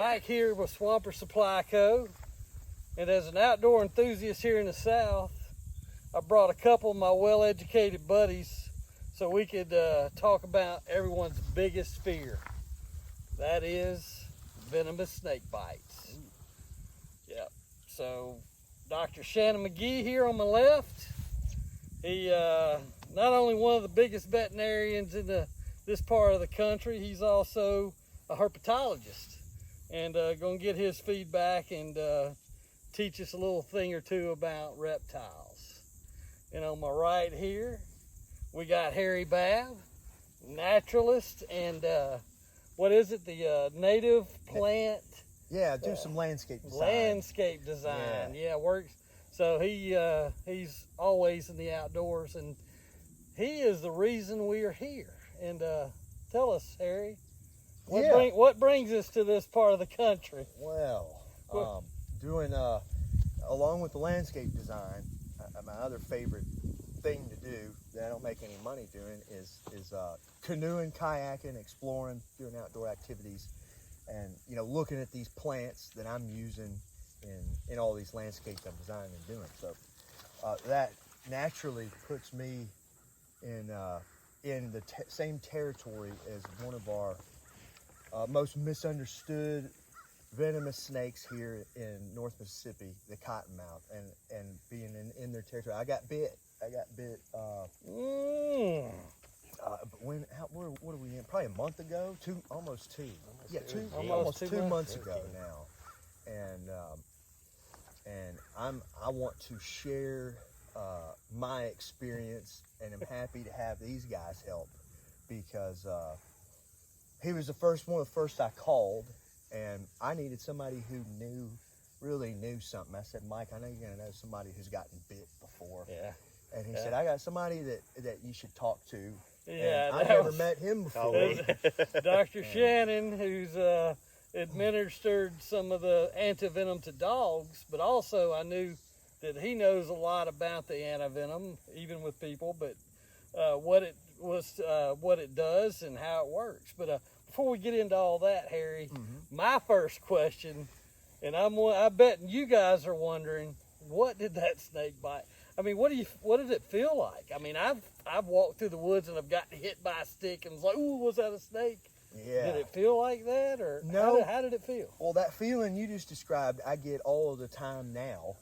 Mike here with Swamper Supply Co. And as an outdoor enthusiast here in the South, I brought a couple of my well-educated buddies so we could talk about everyone's biggest fear. That is venomous snake bites. Yep. So Dr. Shannon McGee here on my left. He not only one of the biggest veterinarians in this part of the country, he's also a herpetologist, and gonna get his feedback and teach us a little thing or two about reptiles. And on my right here, we got Harry Babb, naturalist, and what is it? The native plant. Yeah, do some landscape design. Landscape design. Yeah, works. So he's always in the outdoors, and he is the reason we are here. And tell us, Harry, what brings us to this part of the country? Well, doing along with the landscape design, my other favorite thing to do that I don't make any money doing is canoeing, kayaking, exploring, doing outdoor activities, and looking at these plants that I'm using in all these landscapes I'm designing and doing. So that naturally puts me in the same territory as one of our most misunderstood venomous snakes here in North Mississippi, the Cottonmouth, and being in their territory. I got bit. What are we in? Probably a month ago. Almost two months ago now. And I want to share my experience, and I'm happy to have these guys help, because he was one of the first I called, and I needed somebody who really knew something. I said, Mike, I know you're gonna know somebody who's gotten bit before. Yeah. And he said, I got somebody that you should talk to. Yeah, I never met him before. Dr. Shannon, who's administered some of the antivenom to dogs, but also I knew that he knows a lot about the antivenom, even with people, but what it does and how it works. But before we get into all that, Harry, my first question, and I bet you guys are wondering, what did that snake bite? I mean, what did it feel like? I mean, I've walked through the woods and I've gotten hit by a stick and was like, ooh, was that a snake? Yeah. Did it feel like that, or no? How did it feel? Well, that feeling you just described, I get all of the time now.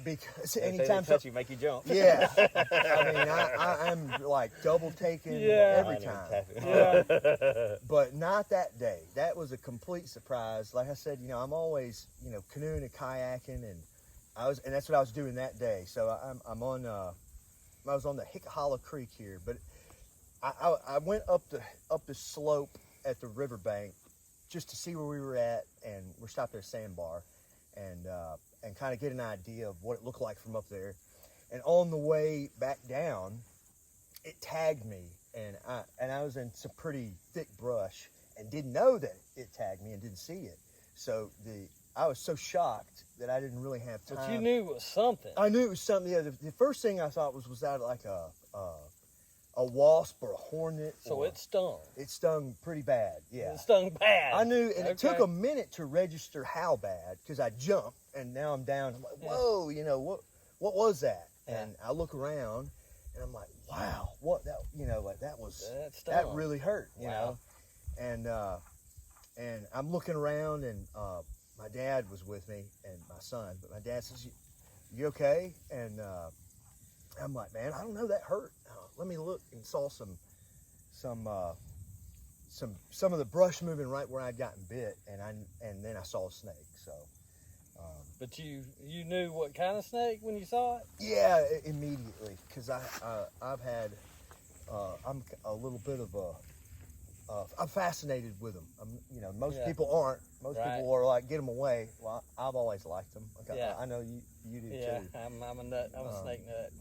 Because anytime they touch you, make you jump. Yeah. I mean, I'm like double taking every time. Yeah. But not that day. That was a complete surprise. Like I said, I'm always, canoeing and kayaking, and that's what I was doing that day. So I was on the Hickaholla Creek here, but I went up the slope at the riverbank just to see where we were at, and we're stopped at a sandbar, and kind of get an idea of what it looked like from up there. And on the way back down, it tagged me, and I was in some pretty thick brush and didn't know that it tagged me and didn't see it. So I was so shocked that I didn't really have time. But you knew it was something. I knew it was something. Yeah, the first thing I thought was that like a wasp or a hornet? So it stung. It stung pretty bad, yeah. It stung bad. I knew, and it took a minute to register how bad, because I jumped, and now I'm down. I'm like, whoa, what was that? Yeah. And I look around, and I'm like, wow, what that, That that really hurt, you Wow. know? And I'm looking around, and my dad was with me, and my son, but my dad says, you okay? And I'm like, man, I don't know, that hurt. Let me look, and saw some of the brush moving right where I'd gotten bit, and then I saw a snake. So, but you knew what kind of snake when you saw it? Yeah, immediately, because I've had I'm a little bit of I'm fascinated with them. Most people aren't. Most people are like, get them away. Well, I've always liked them. Okay, Yeah. I know you do Yeah, too. I'm a nut. I'm a snake nut.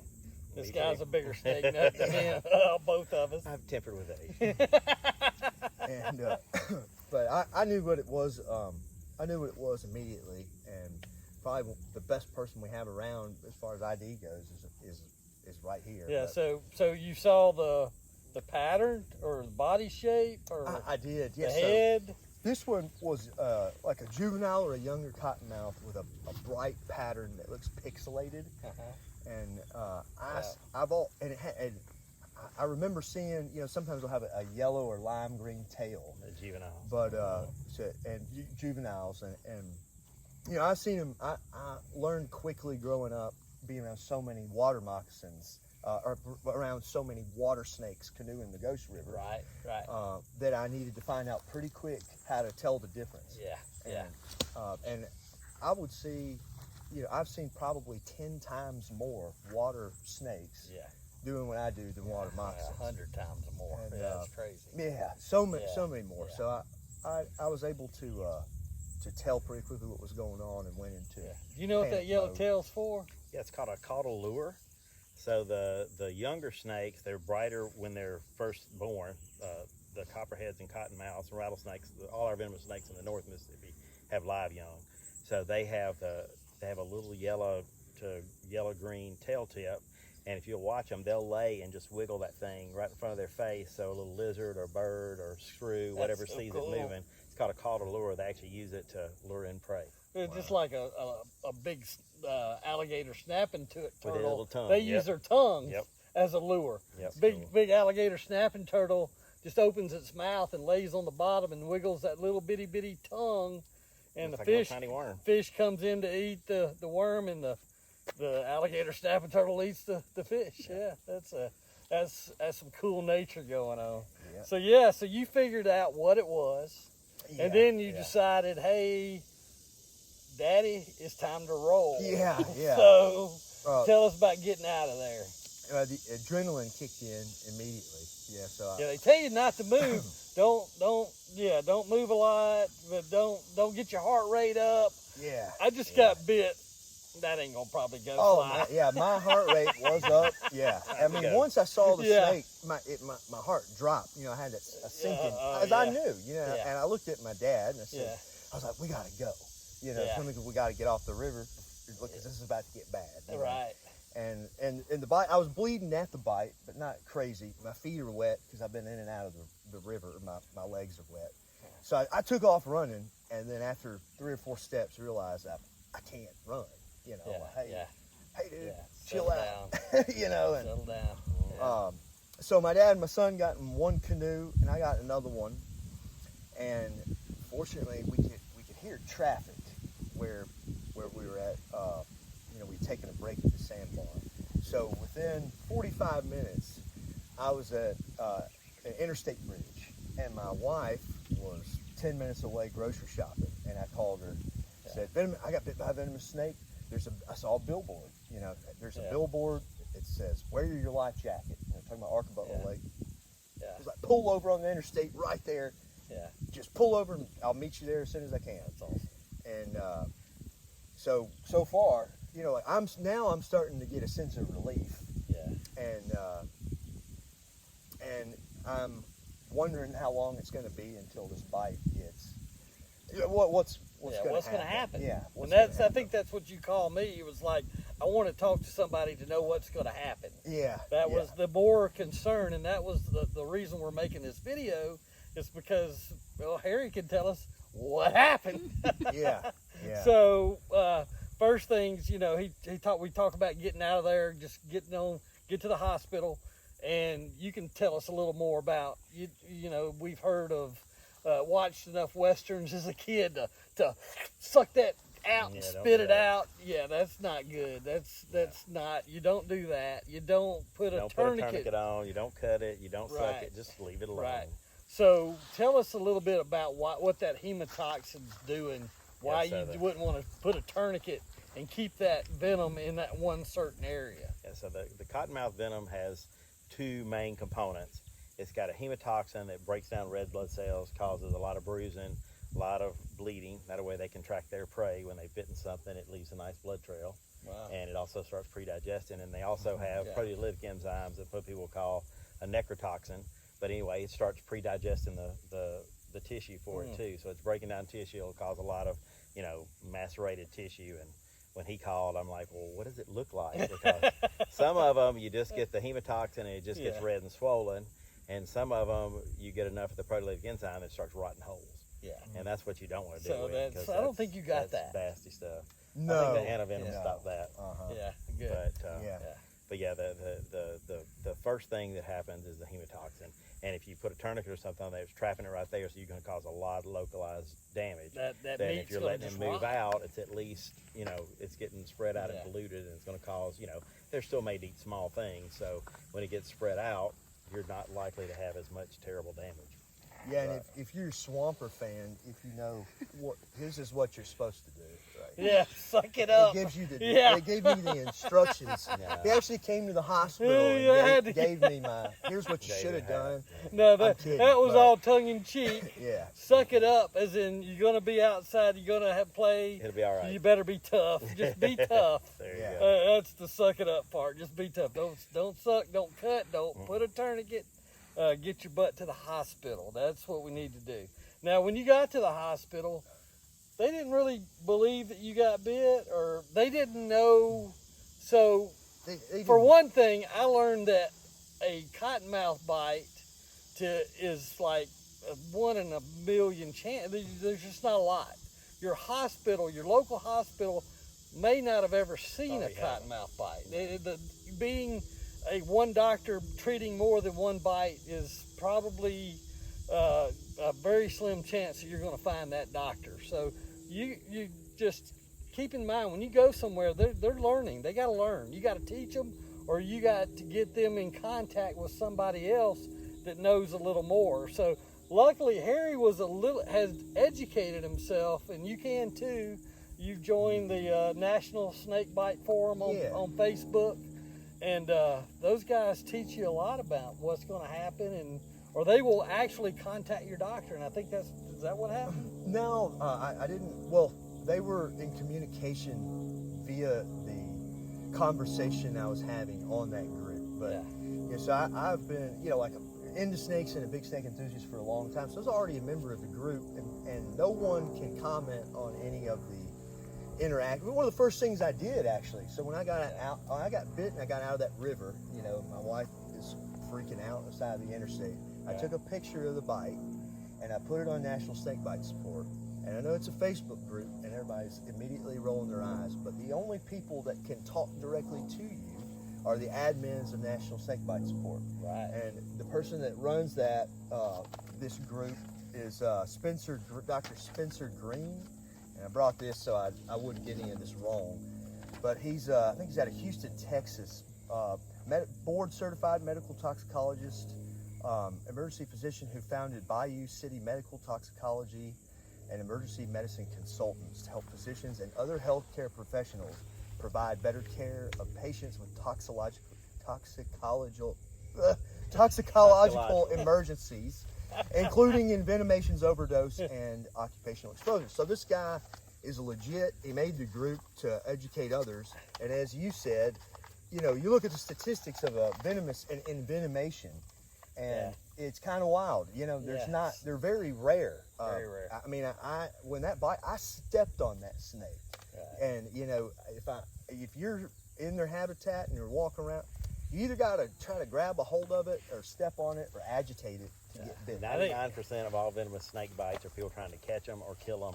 This Me guy's too. a bigger snake nut than him. Both of us. I've tempered with age. And but I knew what it was. I knew what it was immediately, and probably the best person we have around as far as ID goes is right here. Yeah. But So you saw the pattern or the body shape or I did. the Yes. head. This one was like a juvenile or a younger cottonmouth with a bright pattern that looks pixelated. And I remember seeing, you know, sometimes they'll have a yellow or lime green tail. The juveniles. But juveniles and you know, I've seen them. I learned quickly growing up, being around so many water moccasins, or around so many water snakes canoeing the Ghost River. Right. That I needed to find out pretty quick how to tell the difference. And I would see, you know, I've seen probably 10 times more water snakes doing what I do than water moccasins. 100 times more. And, That's crazy. Yeah, so many more. So I was able to tell pretty quickly what was going on and went into. Do you know what that yellow tail's for? Yeah, it's called a caudal lure. So the younger snakes, they're brighter when they're first born. The copperheads and cottonmouths and rattlesnakes, all our venomous snakes in the North Mississippi have live young. So they have a little yellow to yellow green tail tip, and if you'll watch them, they'll lay and just wiggle that thing right in front of their face. So a little lizard or bird or screw, whatever sees it moving. It's called a caudal lure. They actually use it to lure in prey. It's just like a big alligator snapping turtle. With a little tongue. They use their tongues as a lure. Big alligator snapping turtle just opens its mouth and lays on the bottom and wiggles that little bitty tongue, and Looks the like a tiny worm. fish comes in to eat the worm, and the alligator snapping turtle eats the fish. That's some cool nature going on. So you figured out what it was, and then you decided, hey, Daddy, it's time to roll. So tell us about getting out of there. The adrenaline kicked in immediately. So they tell you not to move. don't move a lot, but don't get your heart rate up. I just got bit. That ain't gonna probably go fly. My heart rate was up. I mean, once I saw the snake, my heart dropped. You know, I had a sinking, as I knew. You know, and I looked at my dad and I said, I was like, we gotta go. You know, we gotta get off the river because this is about to get bad. Right. And the bite, I was bleeding at the bite, but not crazy. My feet are wet because I've been in and out of the river. My legs are wet. So I took off running, and then after 3 or 4 steps, realized I can't run. You know, hey dude, chill out. You know, and settle down. So my dad and my son got in one canoe, and I got another one. And fortunately, we could hear traffic where we were at. You know, we'd taken a break at the sandbar. So within 45 minutes, I was at an interstate bridge, and my wife was 10 minutes away grocery shopping. And I called her, said, I got bit by a venomous snake. I saw a billboard. You know, there's a billboard. It says, wear your life jacket. I'm talking about Arcabutler Lake. It was like, pull over on the interstate right there. Just pull over, and I'll meet you there as soon as I can. That's awesome. And so far, you know, like I'm starting to get a sense of relief. And I'm wondering how long it's going to be until this bite gets. You know, what's going to happen? And I think that's what you call me. It was like, I want to talk to somebody to know what's going to happen. That was the more concern, and that was the reason we're making this video, is because, well, Harry can tell us what happened. So first things, you know, we talk about getting out of there, just get to the hospital, and you can tell us a little more about you know, we've heard of watched enough westerns as a kid to suck that out and spit it out. That's not good. That's not. You don't do that. You don't put a tourniquet on. You don't cut it. You don't suck it. Just leave it alone. So tell us a little bit about what that hemotoxin's doing. Why you wouldn't want to put a tourniquet and keep that venom in that one certain area. So the cottonmouth venom has 2 main components. It's got a hemotoxin that breaks down red blood cells, causes a lot of bruising, a lot of bleeding. That way they can track their prey. When they've bitten something, it leaves a nice blood trail. And it also starts pre-digesting. And they also have proteolytic enzymes that people call a necrotoxin. But anyway, it starts pre-digesting the tissue for it too. So it's breaking down tissue. It'll cause a lot of, you know, macerated tissue. And when he called, I'm like, well, what does it look like? Because some of them, you just get the hemotoxin and it just gets red and swollen. And some of them, you get enough of the proteolytic enzyme that starts rotting holes. Yeah. And that's what you don't want to So do. that's, I don't think you got that. Nasty stuff. No. I think the antivenom stopped that. Yeah, good. But yeah, the first thing that happens is the hematoxin. And if you put a tourniquet or something on there, it's trapping it right there, so you're going to cause a lot of localized damage. That then if you're letting it move rot. out, it's at least, it's getting spread out and diluted, and it's going to cause, they're still made to eat small things. So when it gets spread out, you're not likely to have as much terrible damage. Yeah, and if you're a Swamper fan, if you know this is what you're supposed to do, right? Yeah, suck it up. It gives you Yeah. It gave me the instructions. Yeah. He actually came to the hospital Yeah, and gave me here's what you should have done. No, that kidding, was but- all tongue in cheek. Yeah. Suck it up, as in you're gonna be outside, you're gonna have play. It'll be all right. You better be tough. Just be tough. There you Yeah. go. That's the suck it up part. Just be tough. Don't suck. Don't cut. Don't put a tourniquet. Get your butt to the hospital. That's what we need to do. Now, when you got to the hospital, they didn't really believe that you got bit, or they didn't know. So, They for didn't- one thing, I learned that a cottonmouth bite is like a 1 in a million chance. There's just not a lot. Your hospital, your local hospital, may not have ever seen a cottonmouth bite. Being one doctor treating more than one bite is probably a very slim chance that you're going to find that doctor. So you just keep in mind, when you go somewhere, they're learning. They got to learn. You got to teach them, or you got to get them in contact with somebody else that knows a little more. So luckily, Harry has educated himself, and you can too. You've joined the National Snakebite Forum on Facebook. And those guys teach you a lot about what's going to happen, or they will actually contact your doctor. And I think is that what happened? No, I didn't. Well, they were in communication via the conversation I was having on that group. But so I've been, like into snakes and a big snake enthusiast for a long time. So I was already a member of the group, and no one can comment on any of the interact. One of the first things I did, actually. So when I got out, I got bitten. I got out of that river. My wife is freaking out on the side of the interstate. I took a picture of the bite, and I put it on National Snakebite Support. And I know it's a Facebook group, and everybody's immediately rolling their eyes. But the only people that can talk directly to you are the admins of National Snakebite Support. Right. And the person that runs that this group is Dr. Spencer Green. And I brought this so I wouldn't get any of this wrong. But he's, I think he's out of Houston, Texas. Board certified medical toxicologist, emergency physician who founded Bayou City Medical Toxicology and emergency medicine consultants to help physicians and other healthcare professionals provide better care of patients with toxicological emergencies, including envenomations, overdose, and occupational exposure. So this guy is legit. He made the group to educate others. And as you said, you look at the statistics of a venomous and envenomation, and it's kind of wild. They're very rare. Very rare. I mean, when that bite, I stepped on that snake. Right. And, if you're in their habitat and you're walking around, you either got to try to grab a hold of it or step on it or agitate it to get bitten. 99% of all venomous snake bites are people trying to catch them or kill them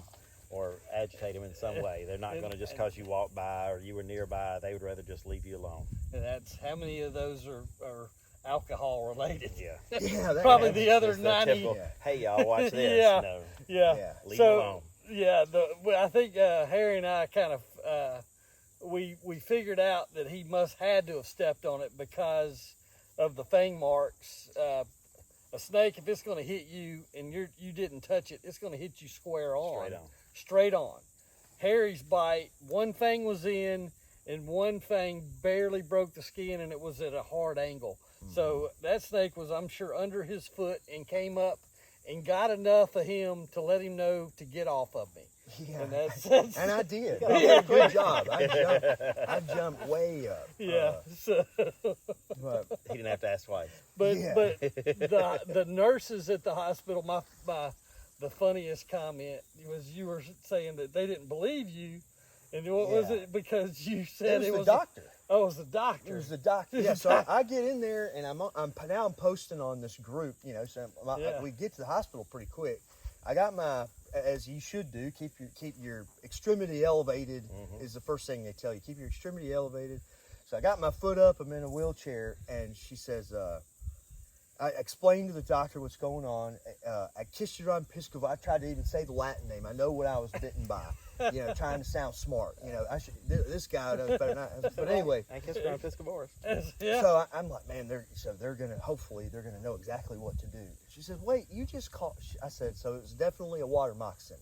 or agitate them in some way. They're not going to just because you walked by or you were nearby. They would rather just leave you alone. And that's how many of those are alcohol related? Yeah, Probably the other 90. Typical, hey, y'all, watch this. Leave it alone. Yeah, I think Harry and I kind of we figured out that he had to have stepped on it because of the fang marks. A snake, if it's going to hit you and you didn't touch it, it's going to hit you square on. Straight on. Harry's bite, one fang was in, and one fang barely broke the skin, and it was at a hard angle. Mm-hmm. So that snake was, I'm sure, under his foot and came up and got enough of him to let him know to get off of me. Yeah, and, and I did. I did a good job. I jumped way up. Yeah. But he didn't have to ask twice. But the nurses at the hospital, the funniest comment was you were saying that they didn't believe you, and what was it? Because you said it was the doctor. Oh, it was the doctor. It was the doctor. Yeah. So I get in there, and I'm posting on this group. So we get to the hospital pretty quick. I got my, as you should do, keep your extremity elevated is the first thing they tell you. Keep your extremity elevated. So I got my foot up. I'm in a wheelchair, and she says, I explained to the doctor what's going on. Achysteron piscivorum. I tried to even say the Latin name. I know what I was bitten by. Trying to sound smart. I should. This guy does better than I. But anyway. Achysteron piscivorum. Yeah. So I'm like, man, they're gonna hopefully they're gonna know exactly what to do. She said, wait, you just called. I said, so it was definitely a water moccasin.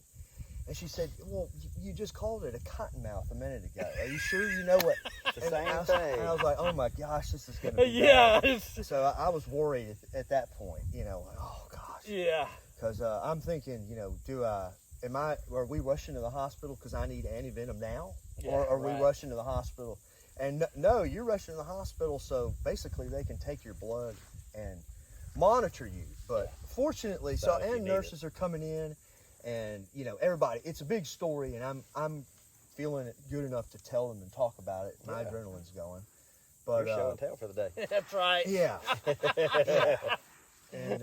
And she said, well, you just called it a cottonmouth a minute ago. Are you sure you know what? The same thing. And I was like, oh my gosh, this is going to be Yeah. bad. So I was worried at that point, like, oh gosh. Yeah. Because I'm thinking, are we rushing to the hospital because I need antivenom now? Yeah, or are right. we rushing to the hospital? And no, you're rushing to the hospital so basically they can take your blood and monitor you. But fortunately, and nurses are coming in. And everybody, it's a big story, and I'm feeling it good enough to tell them and talk about it. My adrenaline's going, but You're show and tell for the day. That's right. yeah. And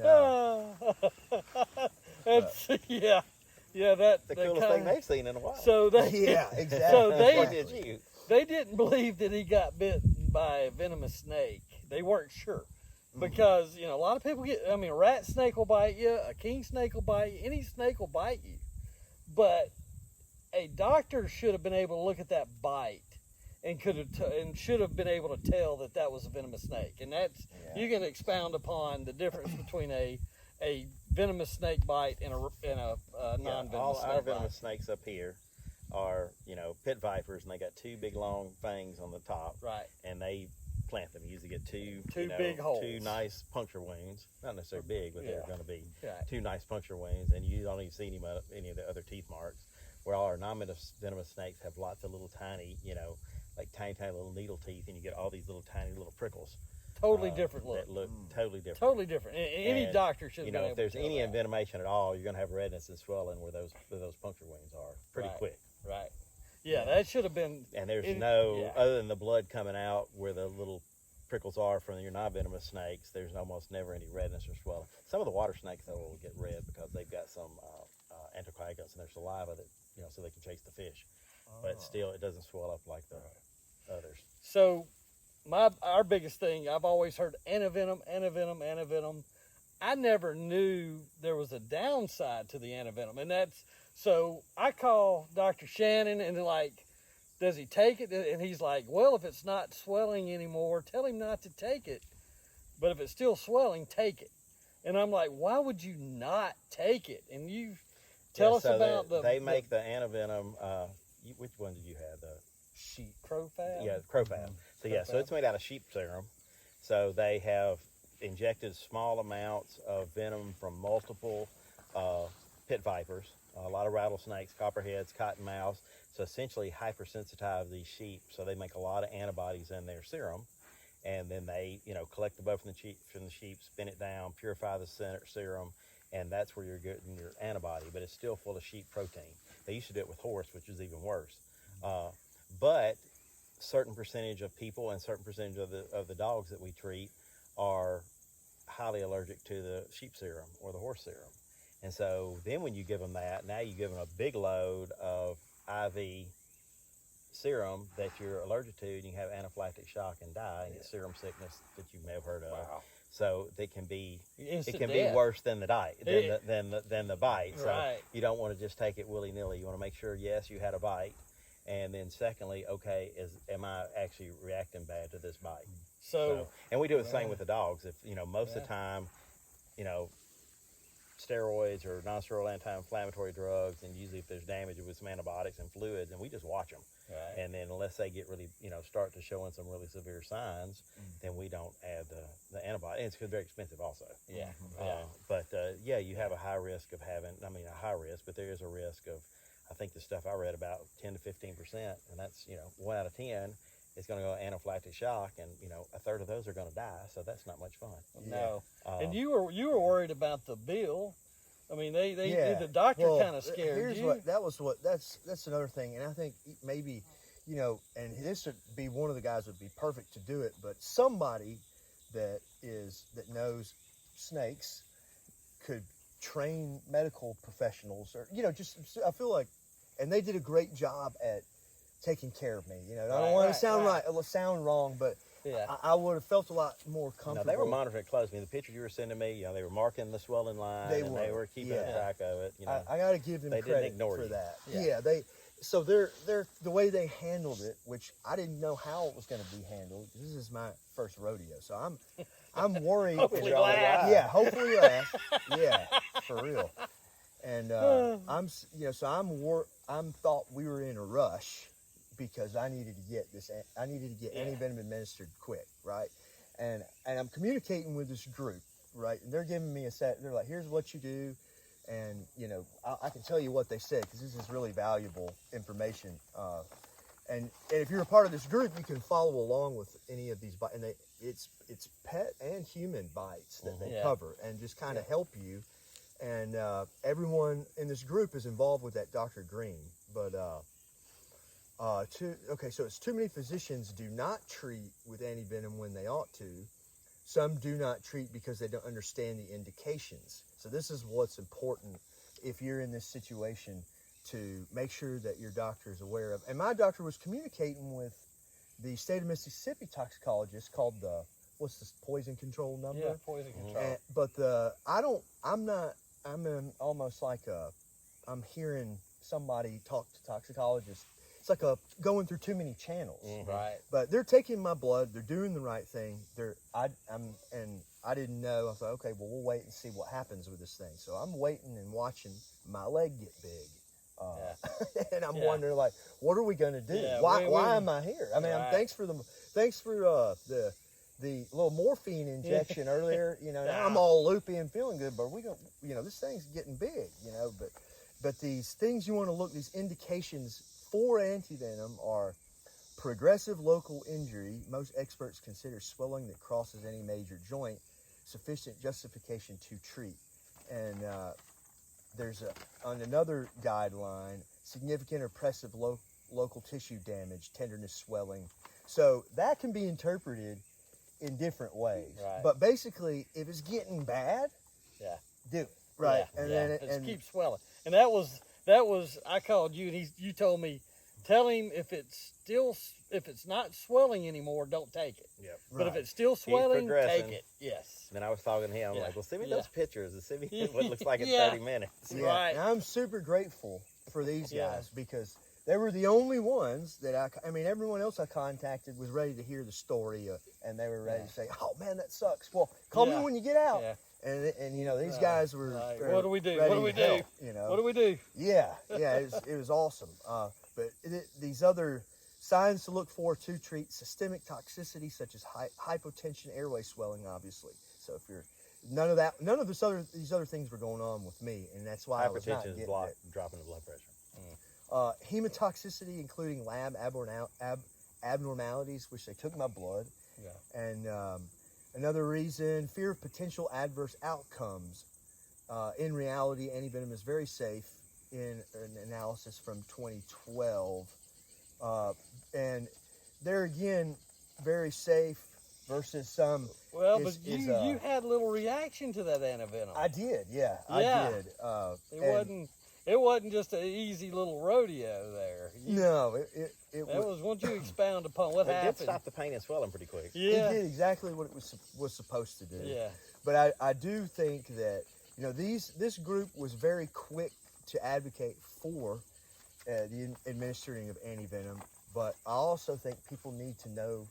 That's The coolest thing they've seen in a while. So they yeah, exactly. So Or did you? they didn't believe that he got bitten by a venomous snake. They weren't sure. Because, a lot of people a rat snake will bite you, a king snake will bite you, any snake will bite you. But a doctor should have been able to look at that bite and should have been able to tell that was a venomous snake. And that's, you can expound upon the difference between a venomous snake bite and a non-venomous all snake our bite. venomous snakes up here are, pit vipers, and they got two big long fangs on the top. Right. And they plant them. You usually get two big holes. two nice puncture wounds. Not necessarily big, but they're going to be two nice puncture wounds, and you don't even see any of the other teeth marks. Where all our non-venomous snakes have lots of little tiny, like tiny little needle teeth, and you get all these little tiny little prickles. Totally different look. That look totally different. Totally different. Any doctor should have been able if there's to tell any that. envenomation at all, you're going to have redness and swelling where those puncture wounds are pretty quick. Right. Yeah, that should have been. And there's other than the blood coming out where the little prickles are from your non-venomous snakes, there's almost never any redness or swelling. Some of the water snakes, though, will get red because they've got some anticoagulants in their saliva that, so they can chase the fish. But still, it doesn't swell up like the others. So, our biggest thing, I've always heard antivenom. I never knew there was a downside to the antivenom, and so I call Dr. Shannon and does he take it? And he's like, well, if it's not swelling anymore, tell him not to take it. But if it's still swelling, take it. And I'm like, why would you not take it? And you tell us about they make the antivenom. Which one did you have? The sheep crowfab. Yeah, crowfab. So so it's made out of sheep serum. So they have injected small amounts of venom from multiple pit vipers, a lot of rattlesnakes, copperheads, cottonmouths. So essentially hypersensitize these sheep. So they make a lot of antibodies in their serum, and then they collect the blood from the sheep, spin it down, purify the serum, and that's where you're getting your antibody. But it's still full of sheep protein. They used to do it with horse, which is even worse. But certain percentage of people and certain percentage of the dogs that we treat are highly allergic to the sheep serum or the horse serum. And so then when you give them that, now you give them a big load of IV serum that you're allergic to, and you have anaphylactic shock and die and get serum sickness that you may have heard of. Wow. So it can be Instant be death. worse than the than the bite. So Right. you don't want to just take it willy nilly. You want to make sure, yes, you had a bite, and then secondly, okay, am I actually reacting bad to this bite? So and we do the same with the dogs. If most of the time, steroids or non-steroidal anti-inflammatory drugs, and usually if there's damage with some antibiotics and fluids, and we just watch them. Right. And then unless they get really, start to showing some really severe signs, then we don't add the antibiotic. And it's very expensive also. Yeah. But you have a high risk of having, a high risk, but there is a risk of, I think the stuff I read about 10 to 15%, and that's, 1 out of 10 is going to go anaphylactic shock, and, a third of those are going to die. So that's not much fun. No. And you were worried about the bill. The doctor kind of scared you. That's another thing, and I think maybe, and this would be one of the guys would be perfect to do it, but somebody that knows snakes could trained medical professionals, or just I feel like, and they did a great job at taking care of me. I don't want to sound wrong, but I would have felt a lot more comfortable. No, they were monitoring it closely. The pictures you were sending me, they were marking the swelling line, they were keeping track of it. I got to give them credit for that. Yeah, so they're the way they handled it, which I didn't know how it was going to be handled. This is my first rodeo, so I'm worried. Hopefully last. Yeah, hopefully last. Yeah, for real. And I'm thought we were in a rush because I needed to get antivenom administered quick, right? And I'm communicating with this group, right? And they're giving me a set. They're like, here's what you do. And, I can tell you what they said because this is really valuable information. And if you're a part of this group, you can follow along with any of these bites. And it's pet and human bites that they cover and just kind of help you. And everyone in this group is involved with that Dr. Green. But, so it's too many physicians do not treat with antivenom when they ought to. Some do not treat because they don't understand the indications. So this is what's important if you're in this situation, to make sure that your doctor is aware of. And my doctor was communicating with the state of Mississippi toxicologist called what's the poison control number? Yeah, poison control. I'm hearing somebody talk to toxicologists. It's like going through too many channels. Right. But they're taking my blood. They're doing the right thing. I didn't know. I was like, okay, well, we'll wait and see what happens with this thing. So I'm waiting and watching my leg get big. And I'm wondering, like, what are we going to do? Yeah, why am I here? I mean, thanks for the little morphine injection earlier. Now I'm all loopy and feeling good, but this thing's getting big. But these things you want to look, these indications for antivenom are progressive local injury. Most experts consider swelling that crosses any major joint sufficient justification to treat. And there's on another guideline, significant or oppressive local tissue damage, tenderness, swelling. So that can be interpreted in different ways. Right. But basically, if it's getting bad, do it. Right. And keep swelling. And that was I called you and you told me, tell him if it's not swelling anymore, don't take it. Yep. But if it's still swelling, take it. Yes. Then I was talking to him, like, well, send me those pictures and send me what it looks like in Yeah. 30 minutes. Yeah. Right. And I'm super grateful for these guys because they were the only ones that I mean, everyone else I contacted was ready to hear the story and they were ready to say, oh man, that sucks. Well, call me when you get out. Yeah. And these guys were what do we do? ready What do we to do? help, What do we do? Yeah, it was awesome. But these other signs to look for to treat systemic toxicity, such as hypotension, airway swelling, obviously. So if you're none of these other things were going on with me, and that's why I was not getting it. Dropping the blood pressure. Hematoxicity, including lab abnormalities, which they took my blood. Yeah. And another reason, fear of potential adverse outcomes. In reality, antivenom is very safe in an analysis from 2012. And there again, very safe versus some. Well, but you had a little reaction to that antivenom. I did, yeah. I did. It wasn't just an easy little rodeo there. It was once you expound upon what happened. It did stop the pain and swelling pretty quick. Yeah. It did exactly what it was supposed to do. Yeah. But I do think that this group was very quick to advocate for the administering of antivenom. But I also think people need to know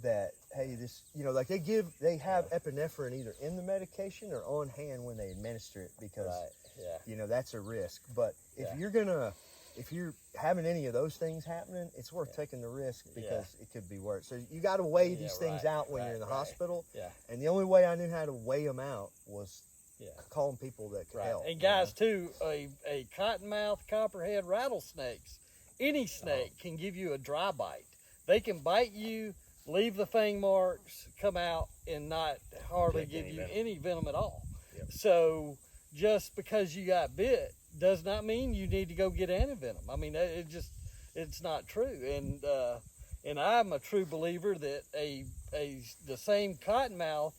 that, hey, like they have epinephrine either in the medication or on hand when they administer it because that's a risk. But if you're having any of those things happening, it's worth taking the risk because it could be worse. So you got to weigh these things out when you're in the hospital. Yeah. And the only way I knew how to weigh them out was calling people that could help. And guys, too, a cottonmouth, copperhead, rattlesnakes, any snake can give you a dry bite. They can bite you, leave the fang marks, come out, and not hardly give you any venom at all. Yep. So just because you got bit does not mean you need to go get antivenom. I mean, it's not true. And I'm a true believer that the same cottonmouth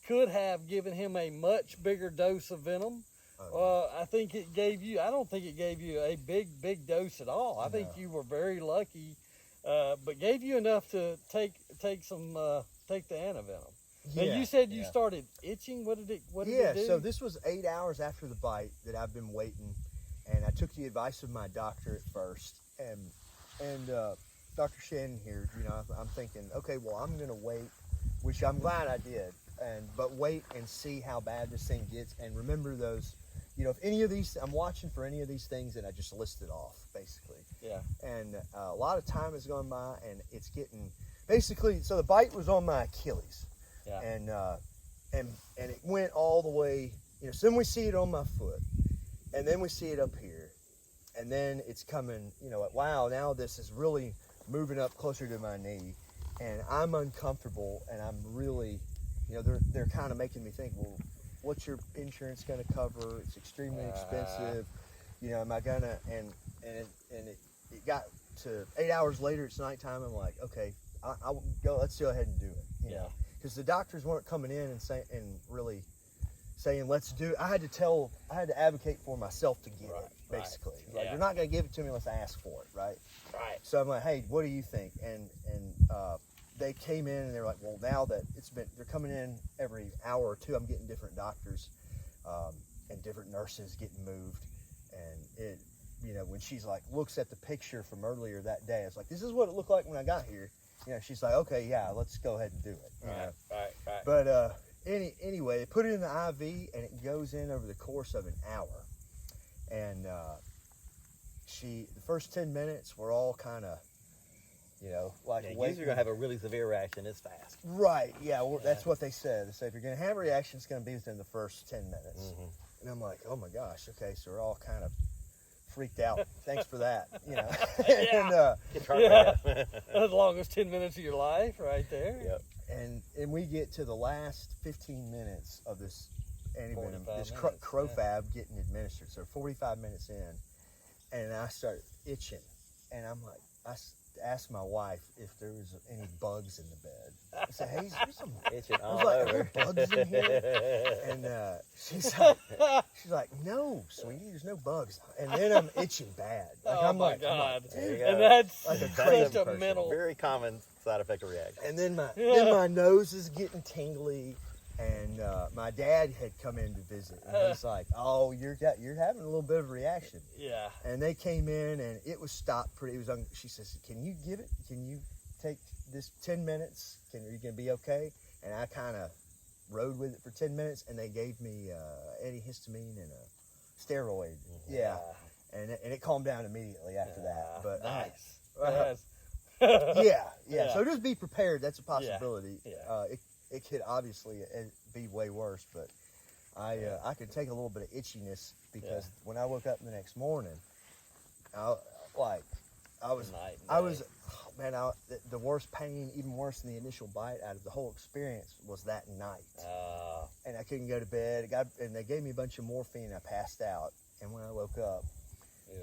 could have given him a much bigger dose of venom, Well, I think it gave you. I don't think it gave you a big dose at all. I think you were very lucky, but gave you enough to take the antivenom. Now you said you started itching. What did it do? So this was 8 hours after the bite that I've been waiting, and I took the advice of my doctor at first, and Dr. Shannon here. You know, I'm thinking, okay, well, I'm gonna wait, which I'm glad I did, but wait and see how bad this thing gets, and remember those. You know, if any of these, I'm watching for any of these things that I just listed off, basically. Yeah. And a lot of time has gone by, and it's getting, basically, so the bite was on my Achilles. Yeah. And it went all the way, you know, so then we see it on my foot, and then we see it up here, and then it's coming, you know, wow, now this is really moving up closer to my knee, and I'm uncomfortable, and I'm really, you know, they're kind of making me think, well, what's your insurance going to cover? It's extremely expensive. You know, am I gonna? And it got to 8 hours later. It's nighttime. I'm like, okay, I'll go. Let's go ahead and do it. You know, because the doctors weren't coming in and really saying let's do it. I had to advocate for myself to get it, basically. Like, you're not going to give it to me unless I ask for it, right? Right. So I'm like, hey, what do you think? And they came in and they're like, well, now that they're coming in every hour or two, I'm getting different doctors and different nurses getting moved. And it, you know, when she's like, looks at the picture from earlier that day, it's like, this is what it looked like when I got here. You know, she's like, okay, yeah, let's go ahead and do it. Right. But anyway, they put it in the IV and it goes in over the course of an hour. And the first 10 minutes were all kind of, you know, like usually you're gonna have a really severe reaction. It's fast. Right. Yeah. Well, that's what they said. They said if you're gonna have a reaction, it's gonna be within the first 10 minutes. Mm-hmm. And I'm like, oh my gosh. Okay, so we're all kind of freaked out. Thanks for that. You know. As long as 10 minutes of your life, right there. Yep. And we get to the last 15 minutes of this antivenom, this minutes, Crofab getting administered. So 45 minutes in, and I start itching, and I'm like, I asked my wife if there was any bugs in the bed. I said, hey, is there some itching all I was like, over. are there bugs in here? And she's like, no, sweetie, there's no bugs. And then I'm itching bad. Like, oh I'm my like, God. There And that's like a such crazy a person. mental. Very common side effect of reaction. And then my nose is getting tingly. And my dad had come in to visit, and he's like, "Oh, you're having a little bit of a reaction." Yeah. And they came in, and it was stopped pretty. It was. She says, "Can you give it? Can you take this 10 minutes? Are you gonna be okay?" And I kind of rode with it for 10 minutes, and they gave me antihistamine and a steroid. Mm-hmm. Yeah. And it calmed down immediately after that. But nice. Yeah. So just be prepared. That's a possibility. Yeah. It could obviously be way worse, but I could take a little bit of itchiness because when I woke up the next morning, the worst pain, even worse than the initial bite out of the whole experience was that night. And I couldn't go to bed. And they gave me a bunch of morphine and I passed out. And when I woke up,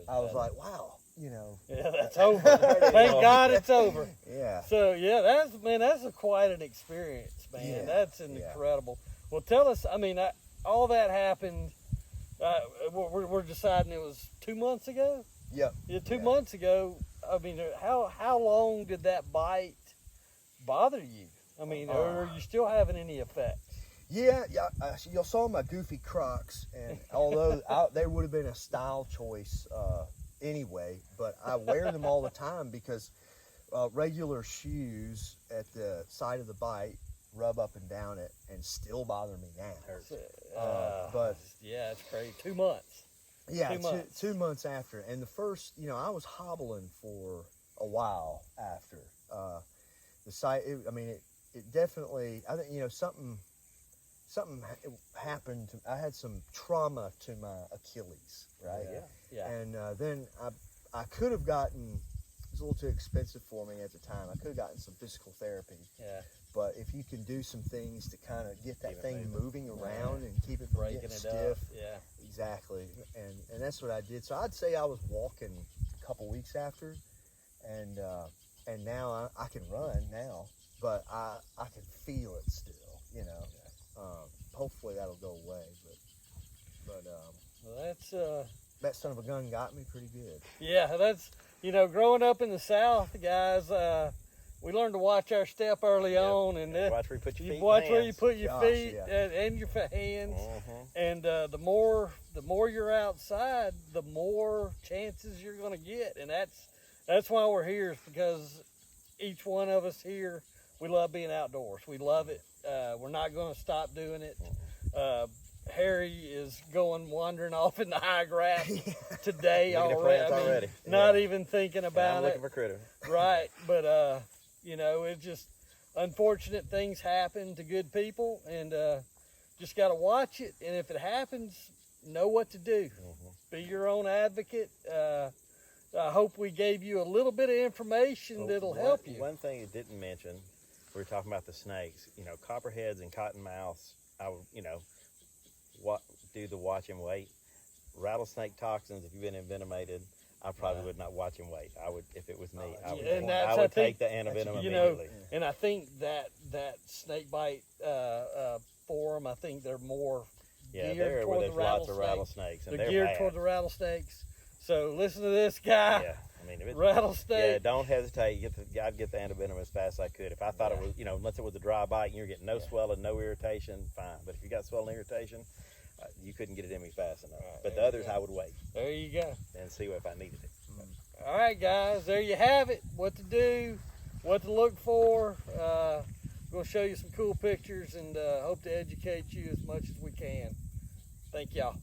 I was like, wow. You know, that's over. Thank God it's over. Yeah. So that's quite an experience, man. Yeah. That's incredible. Well, tell us. I mean, all that happened. We're deciding it was 2 months ago. Yep. Yeah, 2 months ago. I mean, how long did that bite bother you? I mean, are you still having any effects? Yeah. You saw my goofy Crocs, and although they would have been a style choice. Anyway, but I wear them all the time because regular shoes at the side of the bite rub up and down it and still bother me now. But yeah, it's crazy. 2 months. Yeah, 2 months. 2 months after, and the first, I was hobbling for a while after the site. It definitely. I think something happened. I had some trauma to my Achilles, right? Yeah. And then I could have gotten, it was a little too expensive for me at the time. I could have gotten some physical therapy. Yeah. But if you can do some things to kind of get that thing moving around and keep it from breaking getting it stiff. up. Yeah. Exactly. And that's what I did. So I'd say I was walking a couple weeks after, and now I can run now, but I can feel it still, Hopefully that'll go away, but Well, that's That son of a gun got me pretty good. yeah, that's, you know, growing up in the South, guys, we learned to watch our step early on, and watch where you put your feet. watch and where you hands. put your Gosh, feet yeah. and your hands. Mhm. And the more you're outside, the more chances you're going to get, and that's why we're here, is because each one of us here, we love being outdoors. We love it. We're not going to stop doing it. Harry is going wandering off in the high grass today Looking at already. plants already. Not even thinking And I'm about it. looking for critter. Right, but you know, it's just unfortunate things happen to good people, and just got to watch it. And if it happens, know what to do. Be your own advocate. I hope we gave you a little bit of information that'll help you. One thing you didn't mention, we were talking about the snakes. You know, copperheads and cottonmouths. I would, you know, do the watch and wait. Rattlesnake toxins. If you've been envenomated, I probably would not watch and wait. I would, if it was me, I would. And I that's, would I think, take the antivenom you know, immediately. and I think that snake bite forum, I think they're more Yeah, geared there where toward the there's lots of rattlesnake. rattlesnakes, and They're they're geared bad. toward the rattlesnakes. So listen to this guy. Yeah, I mean, if it's, Rattlesnake. yeah, don't hesitate. I'd get the antivenom as fast as I could. If I thought it was, you know, unless it was a dry bite and you're getting no swelling, no irritation, fine. But if you got swelling irritation, you couldn't get it in me fast enough. But the others, I would wait There you go. and see if I needed it. All right, guys, there you have it. What to do, what to look for. We're going to show you some cool pictures, and hope to educate you as much as we can. Thank y'all.